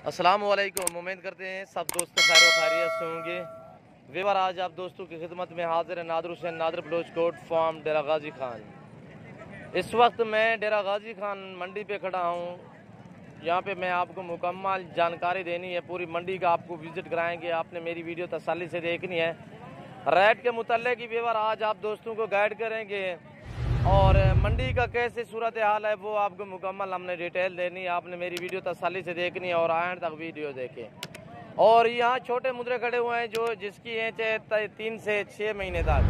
अस्सलामुअलैकुम। उम्मीद करते हैं सब दोस्त खैर खैरियत से होंगे। वेवर आज आप दोस्तों की खिदमत में हाजिर है नादर हुसैन नादर बलोच कोट फार्म डेरा गाजी खान। इस वक्त मैं डेरा गाजी खान मंडी पे खड़ा हूँ। यहाँ पे मैं आपको मुकम्मल जानकारी देनी है, पूरी मंडी का आपको विजिट कराएंगे। आपने मेरी वीडियो तसल्ली से देखनी है। रेट के मुतल्लिक़ की वेवर आज आप दोस्तों को गाइड करेंगे और मंडी का कैसे सूरत हाल है वो आपको मुकम्मल हमने डिटेल देनी है। आपने मेरी वीडियो तसल्ली से देखनी है और आखिर तक वीडियो देखें। और यहाँ छोटे मुद्रे खड़े हुए हैं जो जिसकी एज है 3 से 6 महीने तक,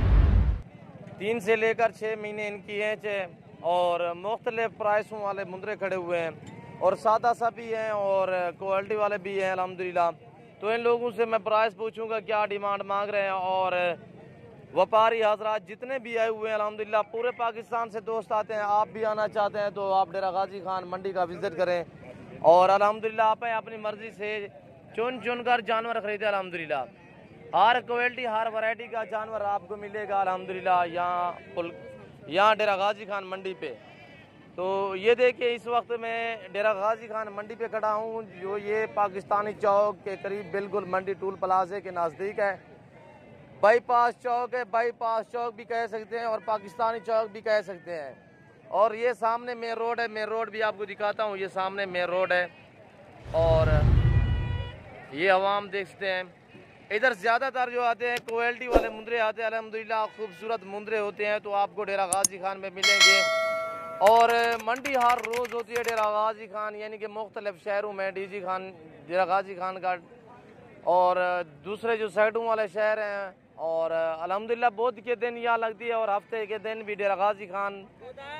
3 से लेकर 6 महीने इनकी एज है। और मुख्तलिफ प्राइसों वाले मुद्रे खड़े हुए हैं और सादा सा भी हैं और क्वालिटी वाले भी हैं अल्हम्दुलिल्लाह। तो इन लोगों से मैं प्राइस पूछूंगा क्या डिमांड मांग रहे हैं। और व्यापारी हजरात जितने भी आए हुए हैं अल्हम्दुलिल्लाह पूरे पाकिस्तान से दोस्त आते हैं। आप भी आना चाहते हैं तो आप डेरा गाजी खान मंडी का विजिट करें और अल्हम्दुलिल्लाह आप अपनी मर्जी से चुन कर जानवर खरीदे। अल्हम्दुलिल्लाह हर क्वालिटी हर वैरायटी का जानवर आपको मिलेगा अल्हम्दुलिल्लाह यहाँ डेरा गाजी खान मंडी पे। तो ये देखिए इस वक्त मैं डेरा गाजी खान मंडी पे खड़ा हूँ जो ये पाकिस्तानी चौक के करीब बिल्कुल मंडी टूल प्लाजे के नज़दीक है। बाईपास चौक है, बाईपास चौक भी कह सकते हैं और पाकिस्तानी चौक भी कह सकते हैं। और ये सामने मेन रोड है, मेन रोड भी आपको दिखाता हूँ। ये सामने मेन रोड है और ये अवाम देख सकते हैं। इधर ज़्यादातर जो आते हैं क्वालिटी वाले मुंदरे आते हैं अल्हम्दुलिल्लाह, खूबसूरत मुंदरे होते हैं तो आपको डेरा गाजी खान में मिलेंगे। और मंडी हर रोज़ होती है डेरा गाजी खान यानी कि मुख्तलिफ शहरों में डीजी खान डेरा गाजी खान का और दूसरे जो साइडों वाले शहर हैं। और अल्हम्दुलिल्लाह बहुत के दिन यहाँ लगती है और हफ्ते के दिन भी डेरा गाजी खान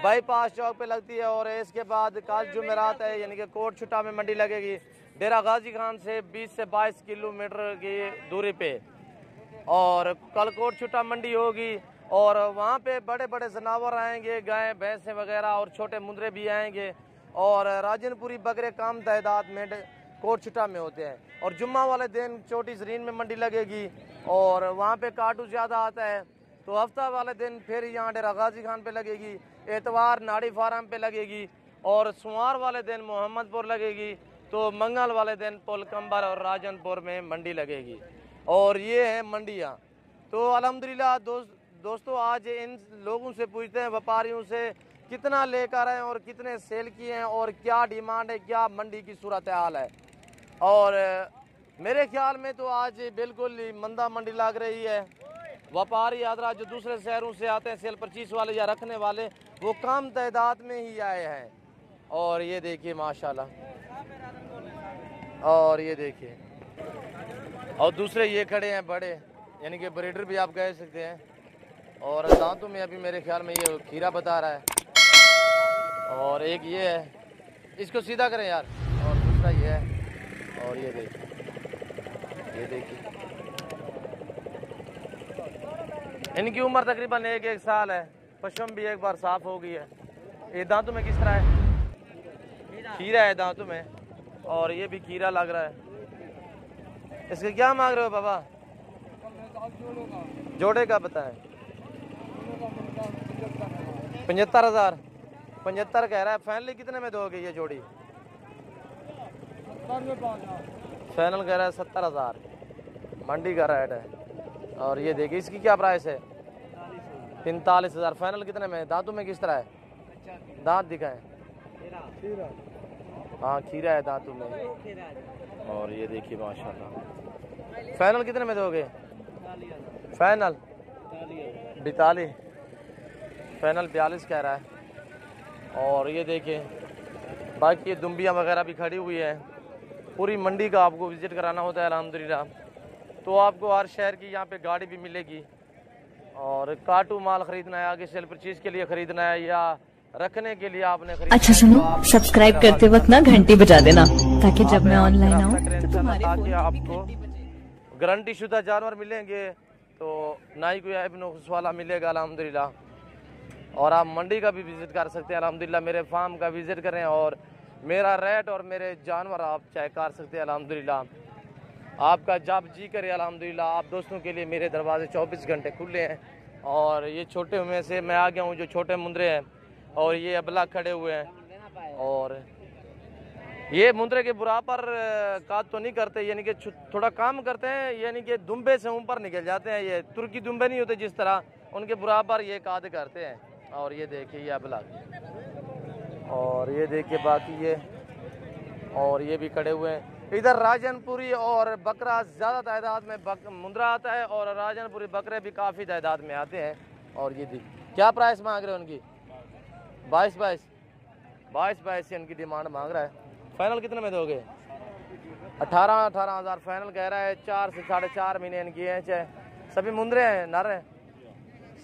बाईपास चौक पे लगती है। और इसके बाद कल जुमेरात है यानी कि कोट छुट्टा में मंडी लगेगी डेरा गाजी खान से 20 से 22 किलोमीटर की दूरी पे। और कल कोट छुट्टा मंडी होगी और वहाँ पे बड़े बड़े जनावर आएंगे, गाय भैंसें वगैरह और छोटे मुंदरे भी आएंगे। और राजनपुरी बकरे कम तादाद में कोट छुट्टा में होते हैं। और जुम्मा वाले दिन छोटी जरीन में मंडी लगेगी और वहाँ पे काटू ज़्यादा आता है। तो हफ्ता वाले दिन फिर यहाँ डेरा गाजी खान पे लगेगी, एतवार नाड़ी फार्म पे लगेगी और सोमवार वाले दिन मोहम्मदपुर लगेगी। तो मंगल वाले दिन पुलकम्बर और राजनपुर में मंडी लगेगी। और ये है मंडियाँ। तो अल्हम्दुलिल्लाह दोस्तों आज इन लोगों से पूछते हैं व्यापारियों से कितना लेकर आए और कितने सेल किए हैं और क्या डिमांड है, क्या मंडी की सूरत हाल है। और मेरे ख्याल में तो आज बिल्कुल मंदा मंडी लग रही है। व्यापारी हजरात जो दूसरे शहरों से आते हैं सेल परचेस वाले या रखने वाले वो कम तादाद में ही आए हैं। और ये देखिए माशाल्लाह, और ये देखिए और दूसरे ये खड़े हैं बड़े यानी कि ब्रीडर भी आप कह सकते हैं। और दांतों में अभी मेरे ख्याल में ये खीरा बता रहा है और एक ये है, इसको सीधा करें यार। और दूसरा ये है और ये देखिए इनकी उम्र तकरीबन 1 साल है। पशम भी एक बार साफ हो गई है। ये दांतों में किस तरह है, खीरा है दांतों में और ये भी खीरा लग रहा है। इसके क्या मांग रहे हो बाबा? जोड़े का बताएं। 75,000 75 कह रहा है। फाइनली कितने में दोगे ये जोड़ी? फाइनल कह रहा है 70,000 मंडी का रेट है। और ये देखिए इसकी क्या प्राइस है? 45,000। फाइनल कितने में? दांतों में किस तरह है? दांत दिखाएं। हाँ खीरा है दांतों में। और ये देखिए माशाल्लाह। फाइनल कितने में दोगे? फाइनल 42, फाइनल 42 कह रहा है। और ये देखिए बाकी ये दुम्बियाँ वगैरह भी खड़ी हुई है। पूरी मंडी का आपको विज़िट कराना होता है अल्हम्दुलिल्लाह। तो आपको हर शहर की यहाँ पे गाड़ी भी मिलेगी। और काटू माल खरीदना है, आगे सेल परचेज के लिए खरीदना है या रखने के लिए आपने खरीदना। अच्छा सुनो, सब्सक्राइब करते वक्त ना घंटी बजा देना ताकि जब मैं ऑनलाइन आऊँ ताकि आपको गारंटी शुदा जानवर मिलेंगे। तो ना ही कोई ऐब नुक्स वाला मिलेगा अल्हम्दुलिल्लाह। और आप मंडी का भी विज़िट कर सकते हैं अल्हम्दुलिल्लाह। मेरे फार्म का विज़िट करें और मेरा रेट और मेरे जानवर आप चेक कर सकते हैं अल्हम्दुलिल्लाह। आपका जब जी करे अल्हम्दुलिल्लाह। आप दोस्तों के लिए मेरे दरवाजे 24 घंटे खुले हैं। और ये छोटे में से मैं आ गया हूँ जो छोटे मुंदरे हैं और ये अबला खड़े हुए हैं। और ये मुंद्रे के बराबर का तो नहीं करते, यानी कि थोड़ा काम करते हैं, यानी कि दुम्बे से ऊपर निकल जाते हैं। ये तुर्की दुम्बे नहीं होते जिस तरह, उनके बराबर ये काद करते हैं। और ये देखिए ये अबलग, और ये देखिए बाकी ये, और ये भी खड़े हुए हैं। इधर राजनपुरी और बकरा ज़्यादा तादाद में मुंद्रा आता है, और राजनपुरी बकरे भी काफ़ी तादाद में आते हैं। और ये देखिए क्या प्राइस मांग रहे हैं उनकी, 22 से इनकी डिमांड मांग रहा है। फाइनल कितने में दोगे? 18,000 फाइनल कह रहा है। 4 से 4.5 महीने इनकी है। चाहे सभी मुंद्रे हैं, नर हैं,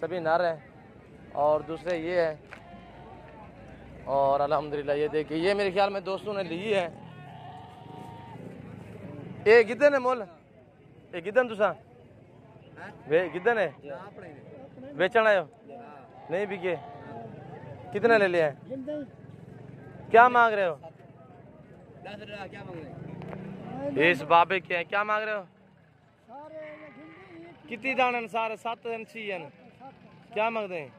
सभी नर हैं। और दूसरे ये है, और अल्हम्दुलिल्लाह ये देखिए ये मेरे ख्याल में दोस्तों ने ली है। ये गिद्धन है मोल, ये गिद्धन तुसा वे गिद्धन है बेचना है नहीं बिके, कितने ले लिया है? क्या मांग रहे हो? 10,000 क्या मांग रहे हैं? इस बाबे के हैं, क्या मांग रहे हो? कितनी दान सारे 7 इंची है, क्या मांगते हैं?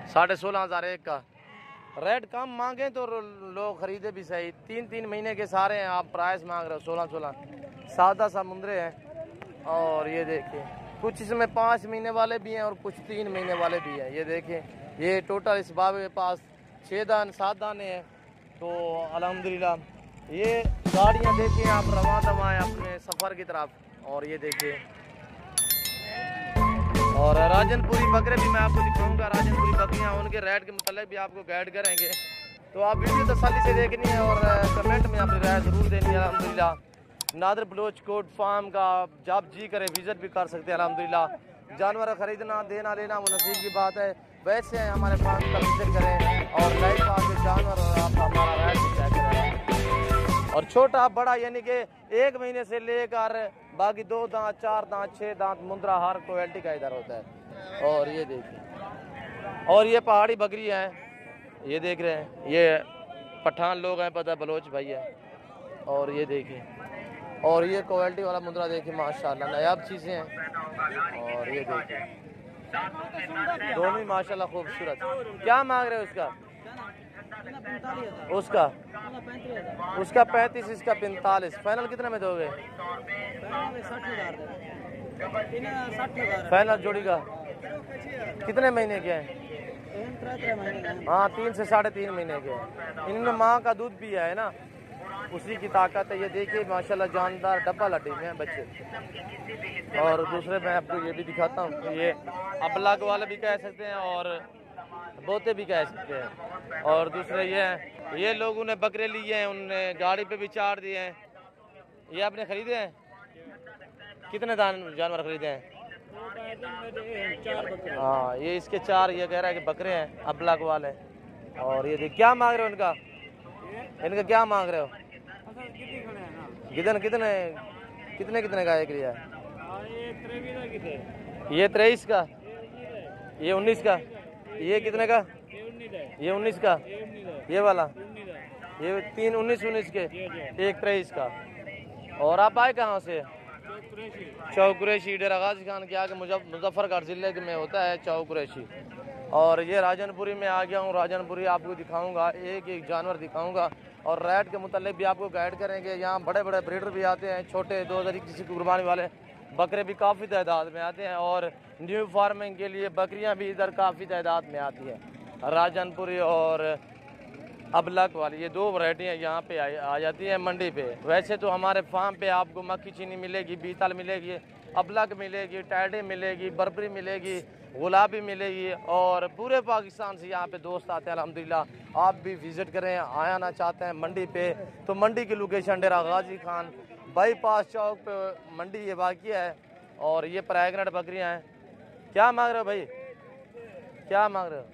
16,500 एक का। रेट कम मांगे तो लोग खरीदे भी सही। 3 महीने के सारे हैं, आप प्राइस मांग रहे हो 16। सादा सा मुंद्रे हैं। और ये देखिए कुछ इसमें 5 महीने वाले भी हैं और कुछ 3 महीने वाले भी हैं। ये देखिए ये टोटल इस बाबे के पास 7 दाने हैं। तो अल्हम्दुलिल्लाह ये गाड़ियाँ देखिए आप रवा दवा है अपने सफ़र की तरफ। और ये देखिए, और राजनपुरी बकरे भी मैं आपको दिखाऊंगा। राजनपुरी बकरियाँ उनके रेट के मुताबिक भी आपको गाइड करेंगे। तो आप वीडियो तसल्ली से देखनी है और कमेंट में अपनी राय ज़रूर देनी है। अल्हम्दुलिल्लाह नादर बलोच कोट फार्म का जब जी करे विजिट भी कर सकते हैं। अल्हम्दुलिल्लाह जानवर खरीदना देना लेना वो नसीब की बात है। वैसे हमारे फार्म का विजिट करें और लाइफ आके जानवर और आप हमारा राय भी तय करें। और छोटा बड़ा यानी कि 1 महीने से लेकर बाकी 2 दांत 4 दांत 6 दांत मुंद्रा हर क्वालिटी का इधर होता है। और ये देखिए, और ये पहाड़ी बकरी है, ये देख रहे हैं, ये पठान लोग हैं, पता बलोच भाई है। और ये देखिए, और ये क्वालिटी वाला मुंद्रा देखिए माशाल्लाह नायाब चीज़ें हैं। और ये देखिए दोनों ही माशाल्लाह खूबसूरत। क्या मांग रहे हो उसका? उसका 35, इसका 45। फाइनल कितने में दोगे? फाइनल जोड़ी का कितने महीने के हैं? हाँ 3 से 3.5 महीने के हैं। इनमें माँ का दूध भी है ना, उसी की ताकत है। ये देखिए माशाल्लाह जानदार डब्बा लड्डी में हैं बच्चे। और दूसरे मैं आपको ये भी दिखाता हूँ, ये अबलग वाले भी कह सकते हैं और बोते भी कह सकते हैं। और दूसरे ये हैं, ये लोगों ने बकरे लिए हैं, उनने गाड़ी पे भी चार दिए हैं। ये आपने खरीदे हैं? कितने जानवर खरीदे हैं? हाँ ये इसके 4, ये कह रहा है कि बकरे हैं अबलग वाले। और ये देख क्या मांग रहे हो इनका? इनका क्या मांग रहे हो? कितने कितने का एक लिया? ये 23 का, ये 19 का, ये कितने का? ये 19 का, ये वाला, ये 3 19 के, एक 23 का। और आप आए कहाँ से? चौक कुरैशी, डेरा गाजी खान के आगे मुजफ्फरगढ़ जिले में होता है चौक कुरैशी। और ये राजनपुरी में आ गया हूँ। राजनपुरी आपको दिखाऊंगा, एक जानवर दिखाऊंगा और रेट के मुतालिक भी आपको गाइड करेंगे। यहाँ बड़े बड़े ब्रीडर भी आते हैं, छोटे 2000 किसी की कुर्बानी वाले बकरे भी काफ़ी तादाद में आते हैं। और न्यू फार्मिंग के लिए बकरियाँ भी इधर काफ़ी तादाद में आती हैं। राजनपुरी और अबलग वाली ये 2 वैरायटियाँ यहाँ पे आ जाती हैं मंडी पे। वैसे तो हमारे फार्म पे आपको मक्खी चीनी मिलेगी, बीतल मिलेगी, अबलग मिलेगी, टैडी मिलेगी, बर्बरी मिलेगी, गुलाबी मिलेगी। और पूरे पाकिस्तान से यहाँ पे दोस्त आते हैं अल्हम्दुलिल्लाह। आप भी विज़िट करें, आना चाहते हैं मंडी पे तो मंडी की लोकेशन डेरा गाजी खान बाईपास चौक पे मंडी ये वाक़या है। और ये प्रेग्नेंट बकरियाँ हैं। क्या मांग रहे हो भाई? क्या मांग रहे हो?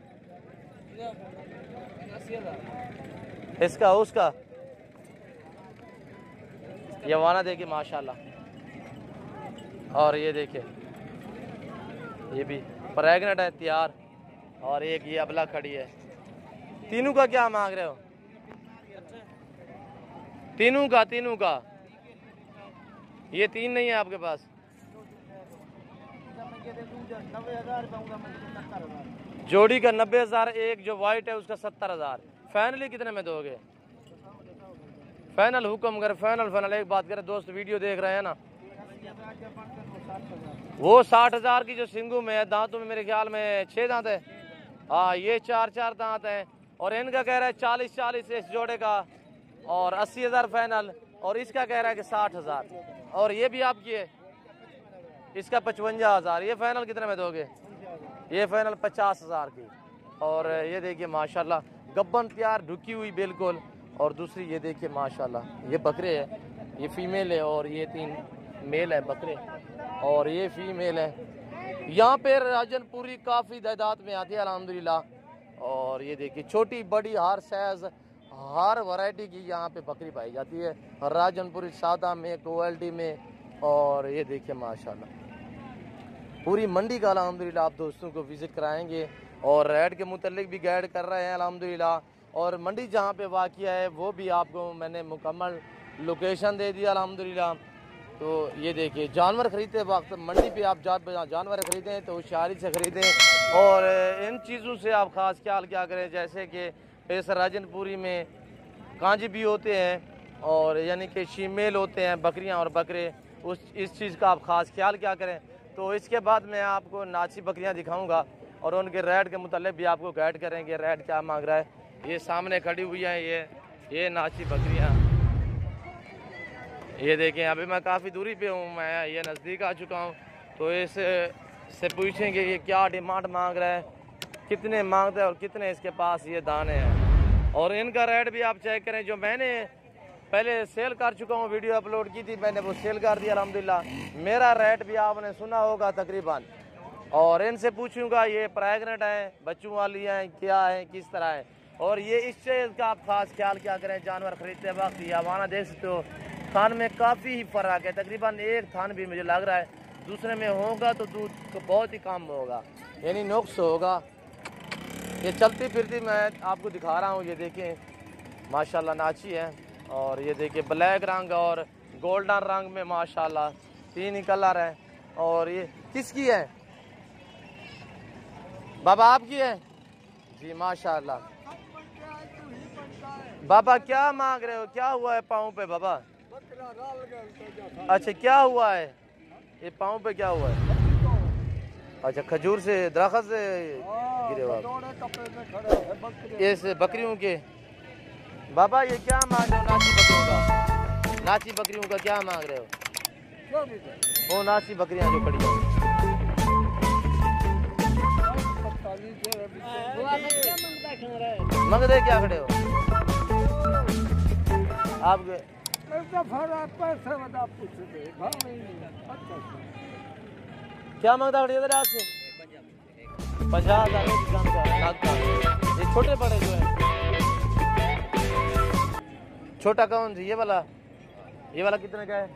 इसका उसका ये वाना देखिए माशाल्लाह। और ये देखिए ये भी प्रेग्नेंट है तैयार। और एक ये अबला खड़ी है। तीनों का क्या मांग रहे हो? तीनों का ये 3 नहीं है आपके पास? जोड़ी का 90,000, एक जो वाइट है उसका 70,000। फाइनली कितने में दोगे? फाइनल हुक्म कर, फाइनल। एक बात करें दोस्त, वीडियो देख रहे हैं ना, वो 60,000 की जो सिंगू में है, दांतों में मेरे ख्याल में 6 दांत है। हाँ, ये 4 दांत हैं। और इनका कह रहा है 40 इस जोड़े का, और 80,000 फाइनल। और इसका कह रहा है कि 60,000। और ये भी आपकी है, इसका 55,000। ये फाइनल कितने में दोगे? ये फाइनल 50,000 की। और ये देखिए माशाल्लाह, गब्बन तैयार, ढुकी हुई बिल्कुल। और दूसरी ये देखिए माशाल्लाह, ये बकरे है, ये फीमेल है और ये 3 मेल है बकरे, और ये फीमेल है। यहाँ पे राजनपुरी काफ़ी तादाद में आती है अल्हम्दुलिल्लाह। और ये देखिए छोटी बड़ी हर साइज हर वैरायटी की यहाँ पे बकरी पाई जाती है, राजनपुरी सादा में, क्वालिटी में। और ये देखिए माशाल्लाह पूरी मंडी का अल्हम्दुलिल्लाह आप दोस्तों को विज़िट कराएंगे, और रेट के मुतल्लिक भी गाइड कर रहे हैं अल्हम्दुलिल्लाह। और मंडी जहाँ पे वाक़िया है वो भी आपको मैंने मुकम्मल लोकेशन दे दिया अल्हम्दुलिल्लाह। तो ये देखिए जानवर ख़रीदते वक्त मंडी पे आप जानवर ख़रीदें तो होशियारी से ख़रीदें, और इन चीज़ों से आप ख़ास ख्याल क्या करें, जैसे कि इस राजनपुरी में कांजी भी होते हैं, और यानी कि शीमेल होते हैं बकरियां और बकरे, इस चीज़ का आप ख़ास ख्याल क्या करें। तो इसके बाद मैं आपको नाची बकरियां दिखाऊंगा, और उनके रेट के मुताबिक भी आपको गाइड करेंगे रेट क्या मांग रहा है। ये सामने खड़ी हुई हैं ये नाची बकरियां, ये देखें। अभी मैं काफ़ी दूरी पे हूँ, मैं ये नज़दीक आ चुका हूँ। तो इससे पूछेंगे ये क्या डिमांड मांग रहा है, कितने मांगता है और कितने इसके पास ये दाने हैं। और इनका रेट भी आप चेक करें, जो मैंने पहले सेल कर चुका हूँ, वीडियो अपलोड की थी मैंने, वो सेल कर दिया अल्हम्दुलिल्लाह। मेरा रेट भी आपने सुना होगा तकरीबन। और इनसे पूछूंगा ये प्रेग्नेंट हैं, बच्चों वाली हैं, क्या है, किस तरह है। और ये इस चीज़ का आप खास ख्याल क्या करें जानवर खरीदते वक्त। ये हमारा देख सकते हो थान में काफ़ी ही फ़र्क है, तकरीबन एक थान भी मुझे लग रहा है दूसरे में होगा तो दूध तो बहुत ही कम होगा, यानी नुक्स होगा। ये चलती फिरती मैं आपको दिखा रहा हूँ, ये देखें माशाल्लाह नाची है। और ये देखिए ब्लैक रंग और गोल्डन रंग में माशाल्लाह 3 ही कलर है। और ये किसकी है बाबा? आपकी है जी माशाल्लाह। बाबा क्या मांग रहे हो, क्या हुआ है पाँव पे बाबा? अच्छा क्या हुआ है ये पाँव पे, क्या हुआ है? अच्छा खजूर से दरख्त से गिरे हुआ ये से बकरियों के। बाबा ये क्या मांग रहे हो नाची बकरियों का? नाची बकरियों का क्या मांग रहे हो? वो नाची बकरियां जो खड़ी हैं मंगते क्या खड़े हो आप? क्या मांगता खड़ी इधर आपसे? 50,000 का। ये छोटे बड़े जो है, छोटा कौन सी? ये वाला कितने का है?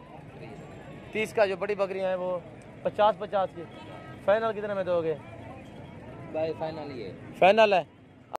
30 का। जो बड़ी बकरियां हैं वो 50 की। फाइनल कितने में दोगे? भाई फाइनल ही है। फाइनल है।